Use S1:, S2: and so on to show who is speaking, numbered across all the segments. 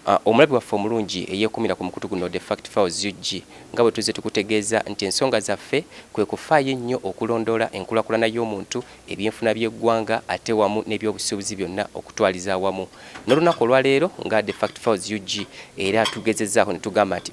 S1: Omulabi waffe omulungi eyeekumira ku mukutu guno The Fact Files UG nga bwe tuzze tukutegeeza nti ensonga zaffe kwe kufaayo ennyo okulondoola enkulaakulana y'omuntu, ebyenfuna by'eggwanga ate wamu n'ebyobusuubuzi byonna okutwaliza awamu. N'olunaku olwaleero nga The Fact Files UG era tugezezzaako ne tugamba nti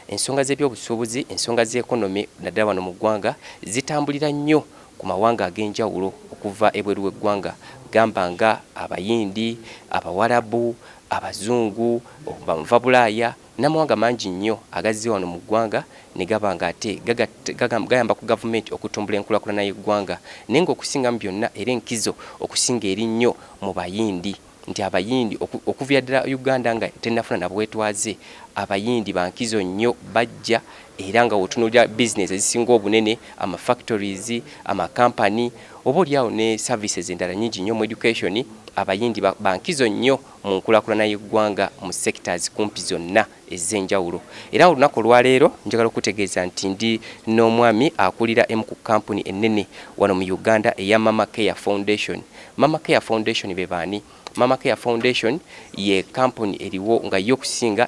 S1: ensonga z'ebyobusuubuzi, ensonga z'ekonomi naddala wano mu ggwanga zitambulira nnyo ku mawanga ag'enjawulo okuva ebweru w'eggwanga, gamba nga Abayindi, Abawarabu, Abazungu, Bava Bulaaya n'amawanga mangi nnyo agazze wano mu ggwanga ne gabanga ate gayamba ku gavumenti okutumbula enkulaakulana y'eggwanga, naye ng'okusingamu byonna era enkizo okusinga eri nnyo mu Bayindi, nti Abayindi okuva ddala Uganda nga tennafuna na bwetwaze, Abayindi bankizo nnyo bajja era nga wotunuulira bizinesi ezisinga obunene, ama-factories, amakampani, oba oliawo ne services endala nnyingi nnyo mu education, Abayindi bankizo nnyo mu nkulaakulana y'eggwanga mu sectors kumpi zonna ez'enjawulo. Era olunaku olwaleero njagala okutegeeza nti ndi n'omwami akulira emu ku kampuni ennene wano mu Uganda eya Maama Care Foundation. Maama Care Foundation be baani? Maama Care Foundation ye kampuni eriwo nga y'okusinga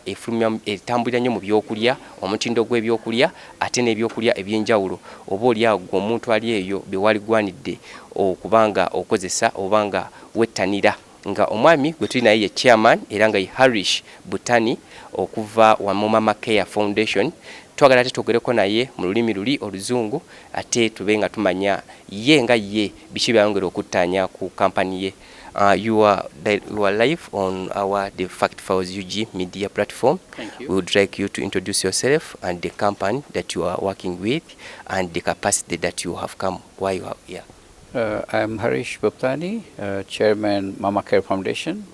S1: etambulira nnyo mu byokulya, omutindo gw'ebyokulya ate n'ebyokulya eby'enjawulo, oba oliawo gwe omuntu ali eyo bye waligwanidde okubanga okozesa obanga wettanira. Nga omwami gwe tuli naye ye chairman era nga ye Harish Bhuptani okuva wa Maama Care Foundation. Twagala ate twogereko naye mu lulimi luli Oluzungu ate tube nga tumanya ye nga ye biki byayongera okuttaanya ku kampani ye. You are live on our The Fact Files UG media platform.
S2: Thank you.
S1: We would like you to introduce yourself and the company that you are working with and the capacity that you have come. Why you are here?
S2: I'm Harish Bhuptani, Chairman Maama Care Foundation.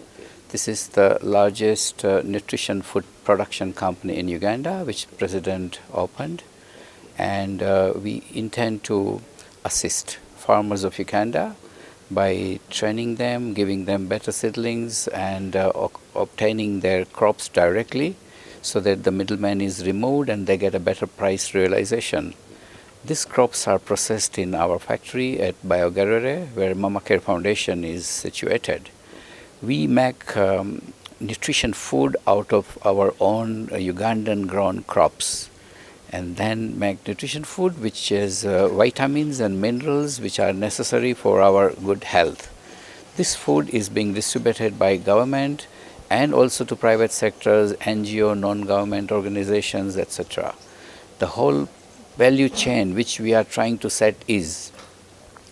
S2: This is the largest nutrition food production company in Uganda, which President opened. And we intend to assist farmers of Uganda by training them, giving them better seedlings and obtaining their crops directly so that the middleman is removed and they get a better price realization. These crops are processed in our factory at Mwekolere, where Maama Care Foundation is situated. We make nutrition food out of our own Ugandan grown crops and then make nutrition food which is vitamins and minerals which are necessary for our good health. This food is being distributed by government and also to private sectors, NGO, non-government organizations, etc. The whole value chain which we are trying to set is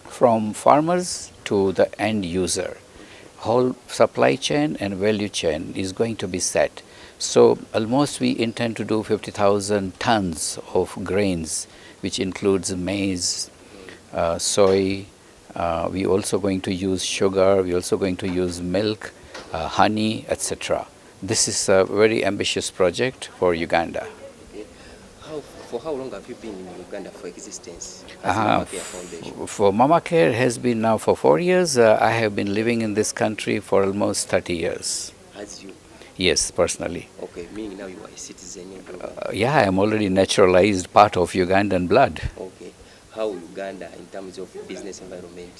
S2: from farmers to the end user. Whole supply chain and value chain is going to be set. So almost we intend to do 50,000 tons of grains, which includes maize, soy. We also going to use sugar. We also going to use milk, honey, etc. This is a very ambitious project for Uganda.
S1: Okay. For how long have you been in Uganda for existence as Maama Care Foundation?
S2: For Maama Care has been now for 4 years. I have been living in this country for almost 30 years.
S1: As you?
S2: Yes, personally.
S1: Okay, meaning now you are a citizen in Uganda.
S2: Yeah, I am already naturalized part of Ugandan blood.
S1: Okay. How Uganda in terms of business environment?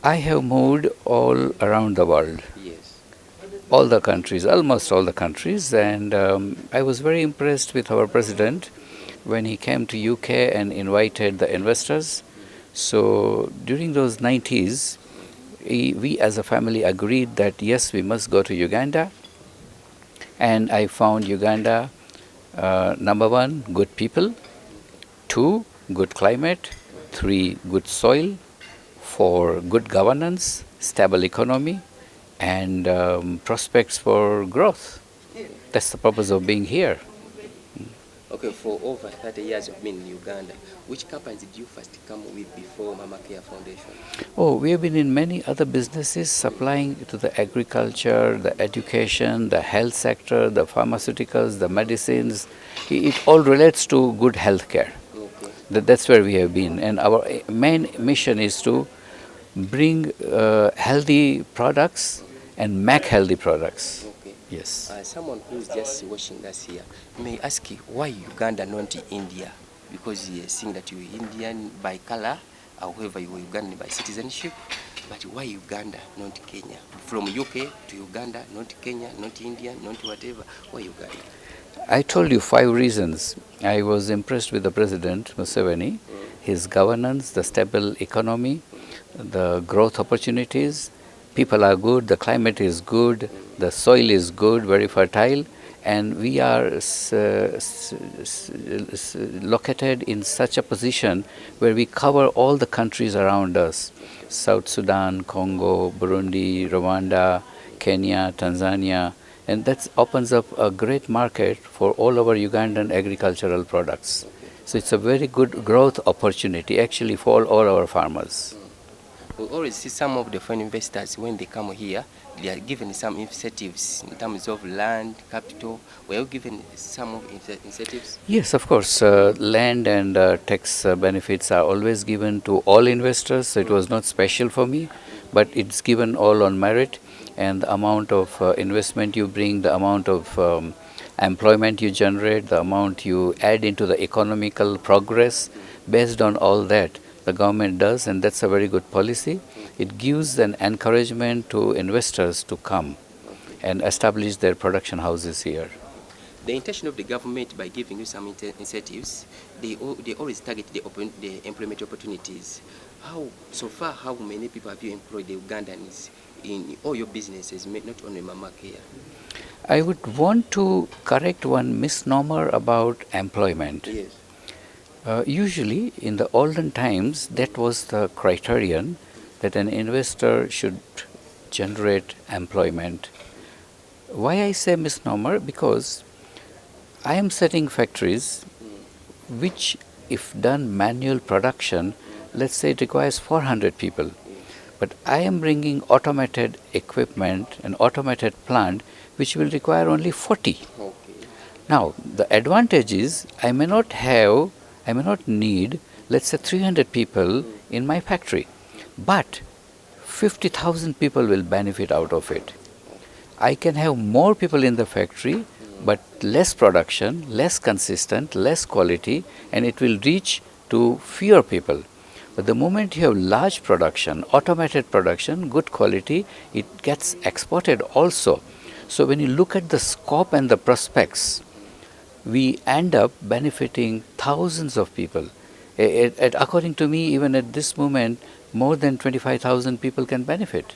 S2: I have moved all around the world.
S1: Yes.
S2: All the countries, almost all the countries, and I was very impressed with our president when he came to UK and invited the investors. So during those 90s, we as a family agreed that yes, we must go to Uganda. And I found Uganda, number one, good people, 2, good climate, 3, good soil, 4, good governance, stable economy, and prospects for growth. That's the purpose of being here.
S1: Okay, for over 30 years you've been in Uganda, which companies did you first come with before Maama Care Foundation?
S2: Oh, we have been in many other businesses supplying to the agriculture, the education, the health sector, the pharmaceuticals, the medicines. It all relates to good health care.
S1: Okay.
S2: That's where we have been. And our main mission is to bring healthy products and make healthy products.
S1: Okay.
S2: Yes.
S1: Someone who's just watching us here may ask you, why Uganda, not India? Because you're seeing that you're Indian by color, however you were Ugandan by citizenship. But why Uganda, not Kenya? From UK to Uganda, not Kenya, not India, not whatever. Why Uganda?
S2: I told you 5 reasons. I was impressed with the President, Museveni, his governance, the stable economy, the growth opportunities. People are good, the climate is good, the soil is good, very fertile, and we are located in such a position where we cover all the countries around us. South Sudan, Congo, Burundi, Rwanda, Kenya, Tanzania, and that opens up a great market for all our Ugandan agricultural products. So it's a very good growth opportunity actually for all our farmers.
S1: We always see some of the foreign investors when they come here, they are given some incentives in terms of land, capital. Were you given some of incentives?
S2: Yes, of course. Land and tax benefits are always given to all investors. So it was not special for me, but it's given all on merit. And the amount of investment you bring, the amount of employment you generate, the amount you add into the economical progress, based on all that, the government does, and that's a very good policy. It gives an encouragement to investors to come and establish their production houses here.
S1: The intention of the government by giving you some incentives, they always target the employment opportunities. So far, how many people have you employed the Ugandans in all your businesses, not only Maama Care?
S2: I would want to correct one misnomer about employment.
S1: Yes.
S2: Usually, in the olden times, that was the criterion that an investor should generate employment. Why I say misnomer? Because I am setting factories which, if done manual production, let's say it requires 400 people. But I am bringing automated equipment, an automated plant, which will require only 40.
S1: Okay.
S2: Now, the advantage is I may not need, let's say, 300 people in my factory, but 50,000 people will benefit out of it. I can have more people in the factory, but less production, less consistent, less quality, and it will reach to fewer people. But the moment you have large production, automated production, good quality, it gets exported also. So when you look at the scope and the prospects, we end up benefiting thousands of people. According to me, even at this moment, more than 25,000 people can benefit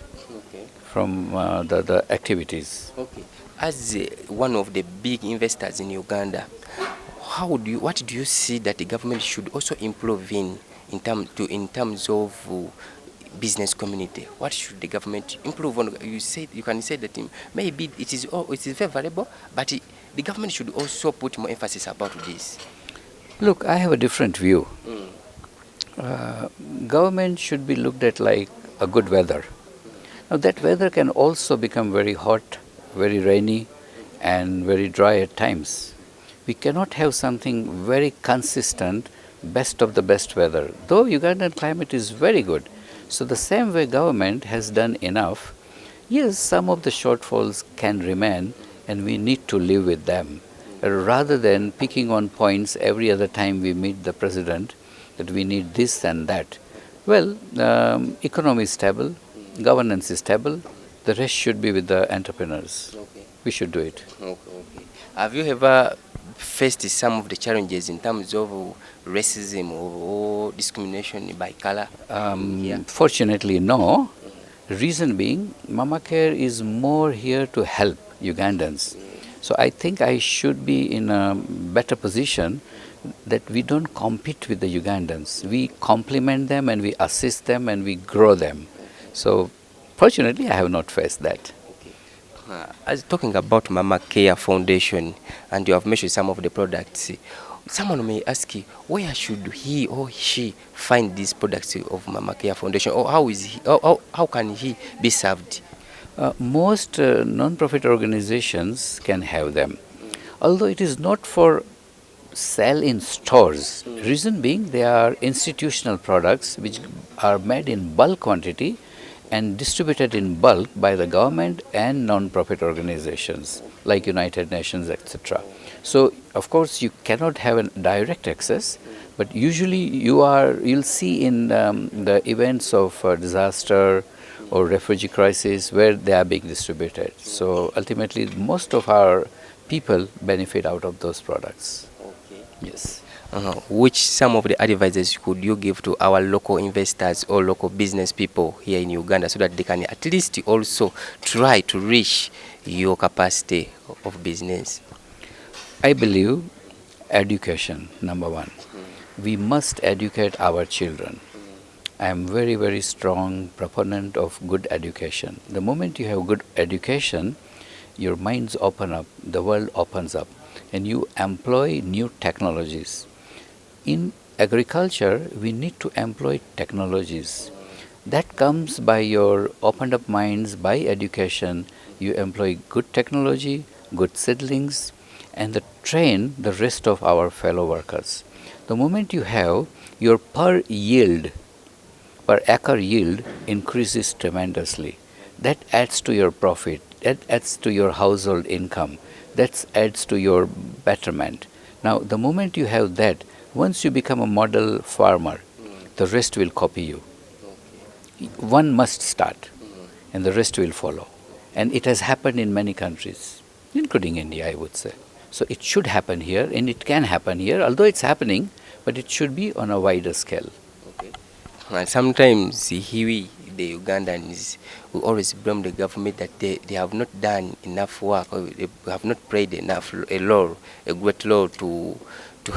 S2: from the activities.
S1: Okay. As one of the big investors in Uganda, what do you see that the government should also improve in terms of business community? What should the government improve on? You can say that maybe it is favorable, but the government should also put more emphasis about this.
S2: Look, I have a different view. Government should be looked at like a good weather. Now that weather can also become very hot, very rainy, and very dry at times. We cannot have something very consistent, best of the best weather, though Ugandan climate is very good. So the same way government has done enough, yes, some of the shortfalls can remain and we need to live with them. Rather than picking on points every other time we meet the president that we need this and that. Well, economy is stable, governance is stable, the rest should be with the entrepreneurs.
S1: Okay.
S2: We should do it.
S1: Okay. Have you ever faced some of the challenges in terms of racism or discrimination by color?
S2: Fortunately, no. Reason being, Maama Care is more here to help Ugandans. So I think I should be in a better position that we don't compete with the Ugandans. We complement them and we assist them and we grow them. So fortunately, I have not faced that.
S1: As talking about Maama Care Foundation, and you have mentioned some of the products, someone may ask you, where should he or she find these products of Maama Care Foundation, or how can he be served?
S2: Most non-profit organizations can have them, although it is not for sale in stores. Reason being, they are institutional products which are made in bulk quantity and distributed in bulk by the government and non-profit organizations like United Nations, etc. So, of course, you cannot have a direct access, but usually you'll see in the events of disaster, or refugee crisis where they are being distributed. So ultimately, most of our people benefit out of those products.
S1: Okay.
S2: Yes.
S1: Which some of the advices could you give to our local investors or local business people here in Uganda so that they can at least also try to reach your capacity of business?
S2: I believe education, number one. We must educate our children. I am very, very strong proponent of good education. The moment you have good education, your minds open up, the world opens up, and you employ new technologies. In agriculture, we need to employ technologies. That comes by your opened up minds, by education. You employ good technology, good seedlings, and train the rest of our fellow workers. The moment you have, your per acre yield increases tremendously. That adds to your profit, that adds to your household income, that adds to your betterment. Now, the moment you have that, once you become a model farmer, the rest will copy you. One must start, and the rest will follow. And it has happened in many countries, including India, I would say. So it should happen here, and it can happen here, although it's happening, but it should be on a wider scale.
S1: Okay. And sometimes here, the Ugandans, we always blame the government that they have not done enough work, or they have not played enough a great role to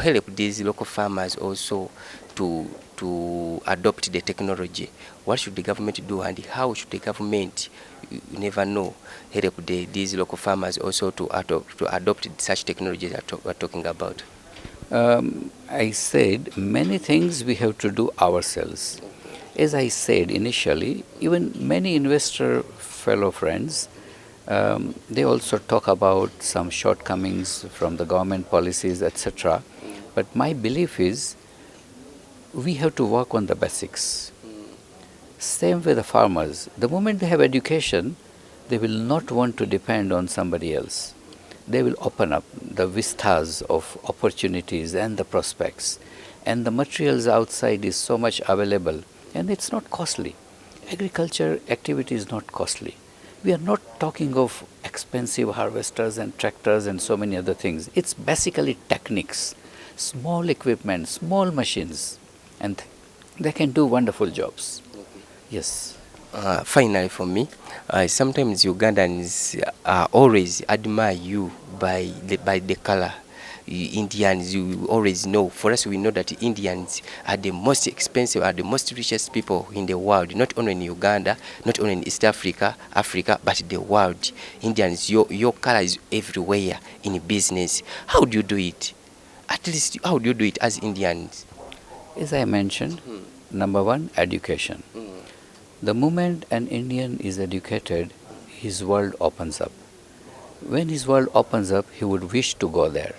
S1: help these local farmers also to adopt the technology. What should the government do, and how should the government, you never know, help these local farmers also to adopt such technology that we're talking about?
S2: I said many things we have to do ourselves. As I said initially, even many investor fellow friends, they also talk about some shortcomings from the government policies, etc. But my belief is we have to work on the basics. Same with the farmers. The moment they have education, they will not want to depend on somebody else. They will open up the vistas of opportunities and the prospects. And the materials outside is so much available, and it's not costly. Agriculture activity is not costly. We are not talking of expensive harvesters and tractors and so many other things. It's basically techniques, small equipment, small machines, and they can do wonderful jobs. Yes.
S1: Finally, for me, sometimes Ugandans always admire you by the color. Indians, you always know. For us, we know that Indians are the most expensive, are the most richest people in the world. Not only in Uganda, not only in East Africa, but the world. Indians, your color is everywhere in business. How do you do it? At least, how do you do it as Indians?
S2: As I mentioned, number one, education. The moment an Indian is educated, his world opens up. When his world opens up, he would wish to go there.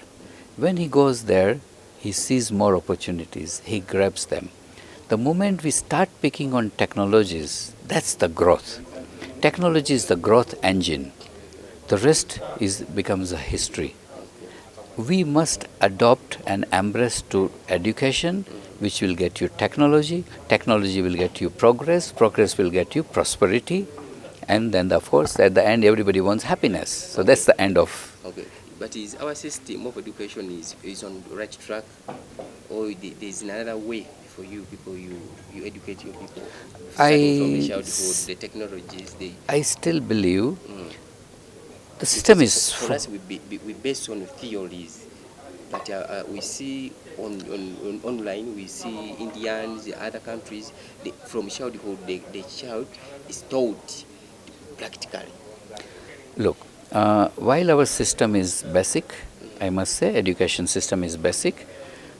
S2: When he goes there, he sees more opportunities, he grabs them. The moment we start picking on technologies, that's the growth. Technology is the growth engine. The rest becomes a history. We must adopt and embrace to education, which will get you technology. Technology will get you progress. Progress will get you prosperity. And then, of course, at the end, everybody wants happiness. So that's the end of...
S1: Okay. But is our system of education is on the right track, or there's another way for you people, you educate your people starting from the childhood, the technologies?
S2: I still believe the system is...
S1: For us, we based on theories that we see online. We see Indians, other countries, from childhood, the child is taught practically.
S2: Look, while our system is basic, I must say, education system is basic,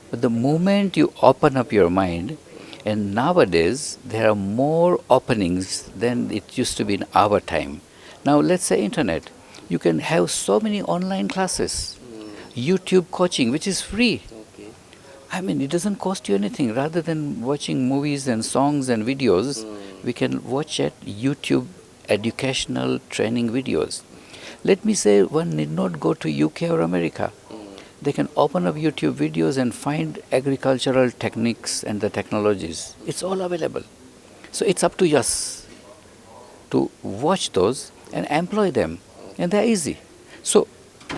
S2: but the moment you open up your mind, and nowadays there are more openings than it used to be in our time. Now let's say internet. You can have so many online classes, YouTube coaching, which is free.
S1: Okay.
S2: I mean, it doesn't cost you anything. Rather than watching movies and songs and videos, we can watch at YouTube educational training videos. Let me say, one need not go to UK or America. They can open up YouTube videos and find agricultural techniques and the technologies. It's all available. So it's up to us. to watch those and employ them, and they're easy. So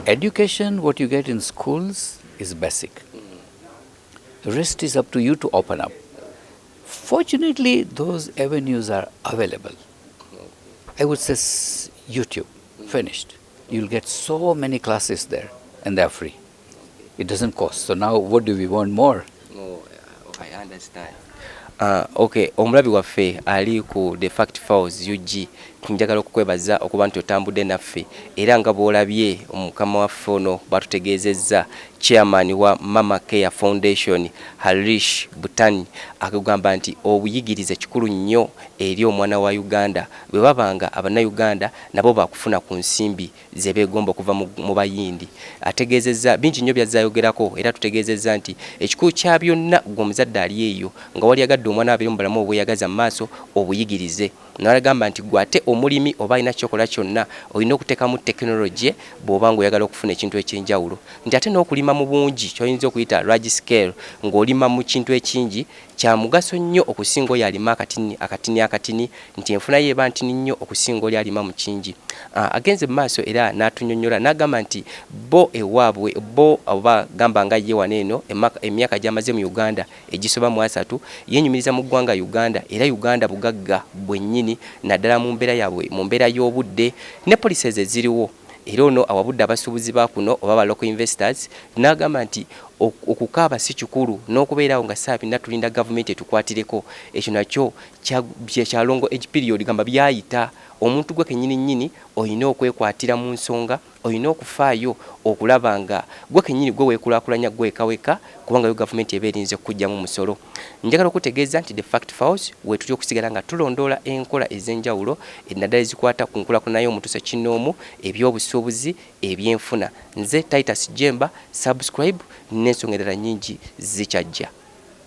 S2: education, what you get in schools is basic. The rest is up to you to open up. Fortunately, those avenues are available. I would say YouTube, finished. You'll get so many classes there, and they're free. It doesn't cost. So now what do we want more?
S1: Oh, I understand. Okay, omulabi waffe ali ku The Fact Files UG njagala okukwebaza okuba nti otambudde naffe era nga bw'olabye omukama waffe ono batutegeezezza chairman wa Maama Care Foundation Harish Bhuptani akugamba nti obuyigirize kikulu nnyo eri omwana wa Uganda bwe babanga abannayuganda nabo bakufuna ku nsimbi ze beegomba okuva mu bayindi. Ategeezezza bingi nnyo byazaayogerako era tutegeezezza nti ekikulu kya byonna gw'omuzadde ali eyo nga wali agadde omwana abiri mu bulamu obweyagaza mu maaso obuyigirize. N'agamba nti gwate omulimi oba alina kyokola kyonna olina okuteekamu tekinologi bw'oba ng'oyagala okufuna ekintu ekyenjawulo. Nti ate n'okulima mu bungi ky'oyinza okuyita large scale ng'olima mu kintu ekingi kya mugaso nnyo okusinga oyo alima akatini nti enfuna ye eba ntini nnyo okusinga oli alima mu kingi. Agenze mu maaso era n'atunnyonnyola n'agamba nti bo ewaabwe bo oba gamba nga ye wano eno emyaka gy'amaze mu Uganda egisoba mu 3 yenyumiriza mu ggwanga Uganda era Uganda bugagga bwennyini naddala mu mbeera yabwe mu mbeera y'obudde ne policies eziriwo. Era ono awabudde abasuubuzi ba kuno oba ba local investors n'agamba nti okukaaba si kikulu n'okubeerawo nga saabina tulinda gavumenti etukwatireko ekyo nakyo kyalongo age period gamba byayita. Omuntu gwe kennyini olina okwekwatira mu nsonga, olina okufaayo okulaba nga gwe kennyini gwe weekulaakulanya gwekaweka kubanga yo gavumenti eba erinze okujjamu musolo. Njagala okutegeeza nti The Fact Files weetuli okusigala nga tulondoola enkola ez'enjawulo naddala ezikwata ku nkulaakulana y'omuntu ssekinnoomu, ebyobusuubuzi, ebyenfuna. Nze Titus Jemba, subscribe n'ensonga endala nnyingi zikyajja.